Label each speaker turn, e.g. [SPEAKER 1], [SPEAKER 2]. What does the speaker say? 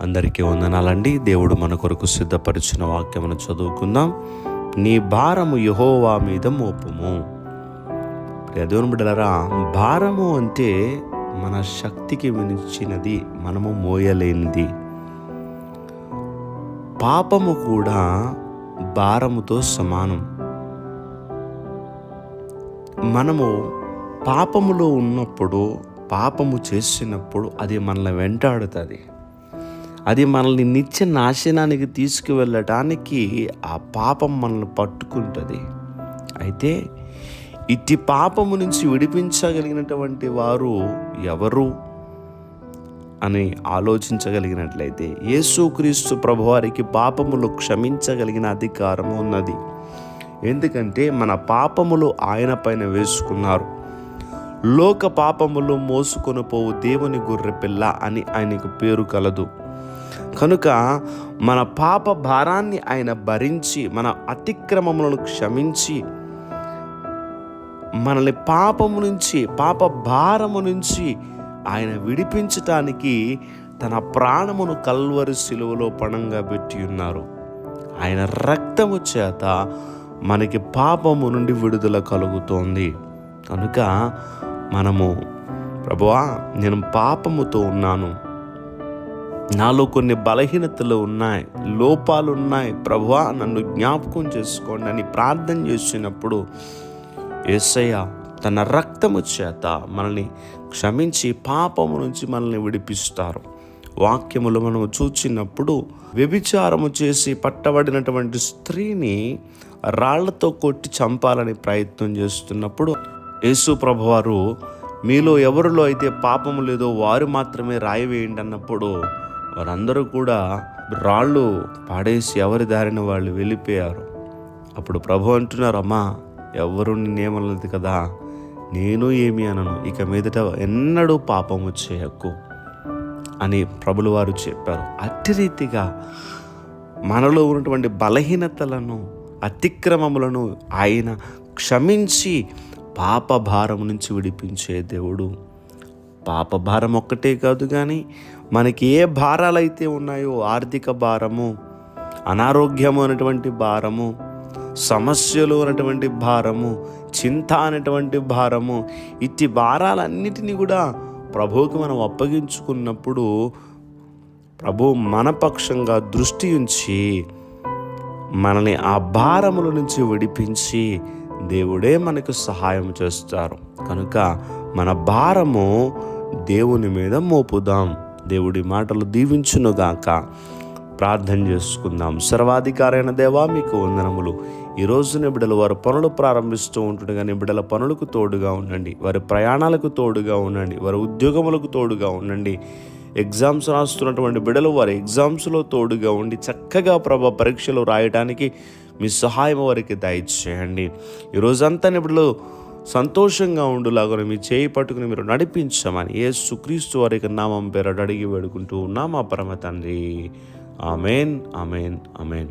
[SPEAKER 1] అందరికీ వందనాలండి. దేవుడు మన కొరకు సిద్ధపరిచిన వాక్యమును చదువుకుందాం. నీ భారము యెహోవా మీద మోపుము. ప్రియ దేవుని బిడ్డలారా, భారము అంటే మన శక్తికి మించినది, మనము మోయలేనిది. పాపము కూడా భారముతో సమానం. మనము పాపములో ఉన్నప్పుడు, పాపము చేసినప్పుడు అది మనల్ని వెంటాడుతుంది. అది మనల్ని నిత్య నాశనానికి తీసుకువెళ్ళటానికి ఆ పాపం మనల్ని పట్టుకుంటుంది. అయితే ఇట్టి పాపము నుంచి విడిపించగలిగినటువంటి వారు ఎవరు అని ఆలోచించగలిగినట్లయితే, యేసుక్రీస్తు ప్రభువారికి పాపములు క్షమించగలిగిన అధికారం ఉన్నది. ఎందుకంటే మన పాపములు ఆయన పైన వేసుకున్నారు. లోక పాపములు మోసుకొని పోవు దేవుని గొర్రెపిల్ల అని ఆయనకు పేరు కలదు. కనుక మన పాప భారాన్ని ఆయన భరించి, మన అతిక్రమములను క్షమించి, మనల్ని పాపము నుంచి, పాప భారము నుంచి ఆయన విడిపించటానికి తన ప్రాణమును కల్వరి శిలువలో పణంగా పెట్టి ఉన్నారు. ఆయన రక్తము చేత మనకి పాపము నుండి విడుదల కలుగుతోంది. కనుక మనము, ప్రభువా, నేను పాపముతో ఉన్నాను, నాలో కొన్ని బలహీనతలు ఉన్నాయి, లోపాలు ఉన్నాయి, ప్రభువా నన్ను జ్ఞాపకం చేసుకోండి అని ప్రార్థన చేసినప్పుడు యేసయ్య తన రక్తము చేత మనల్ని క్షమించి పాపము నుంచి మనల్ని విడిపిస్తారు. వాక్యములు మనము చూచినప్పుడు, వ్యభిచారము చేసి పట్టబడినటువంటి స్త్రీని రాళ్లతో కొట్టి చంపాలని ప్రయత్నం చేస్తున్నప్పుడు యేసు ప్రభువారు, మీలో ఎవరిలో అయితే పాపము లేదో వారు మాత్రమే రాయి వేయండి అన్నప్పుడు వారందరూ కూడా రాళ్ళు పాడేసి ఎవరి దారిన వాళ్ళు వెళ్ళిపోయారు. అప్పుడు ప్రభు అంటున్నారు, అమ్మా, ఎవరు నిన్నేమనలేదు కదా, నేను ఏమి అనను, ఇక మీదట ఎన్నడూ పాపము చేయకు అని ప్రభులు వారు చెప్పారు. అట్టి రీతిగా మనలో ఉన్నటువంటి బలహీనతలను, అతిక్రమములను ఆయన క్షమించి పాప భారం నుంచి విడిపించే దేవుడు. పాప భారం ఒక్కటే కాదు, కానీ మనకి ఏ భారాలైతే ఉన్నాయో, ఆర్థిక భారము, అనారోగ్యము అనేటువంటి భారము, సమస్యలు అనేటువంటి భారము, చింత అనేటువంటి భారము, ఇట్టి భారాలన్నిటినీ కూడా ప్రభువుకి మనం అప్పగించుకున్నప్పుడు ప్రభు మన పక్షంగా దృష్టి ఉంచి మనల్ని ఆ భారముల నుంచి విడిపించి దేవుడే మనకు సహాయం చేస్తారు. కనుక మన భారము దేవుని మీద మోపుదాం. దేవుడి మాటలు దీవించునుగాక. ప్రార్థన చేసుకుందాం. సర్వాధికారైన దేవా, మీకు వందనములు. ఈ రోజున బిడ్డలు వారి పనులు ప్రారంభిస్తూ ఉంటుండగానే బిడ్డల పనులకు తోడుగా ఉండండి, వారి ప్రయాణాలకు తోడుగా ఉండండి, వారి ఉద్యోగములకు తోడుగా ఉండండి. ఎగ్జామ్స్ రాస్తున్నటువంటి బిడ్డలు వారి ఎగ్జామ్స్లో తోడుగా ఉండి చక్కగా పరీక్షలు రాయడానికి మీ సహాయం వారికి దయచేయండి. ఈరోజంతా బిడ్డలు సంతోషంగా ఉండులాగా మీ చేయి పట్టుకుని మీరు నడిపించమని యేసుక్రీస్తు వారికి నామం పేరట అడిగి వేడుకుంటూ ఉన్నాం మా పరమ తండ్రి. Amen, amen, amen.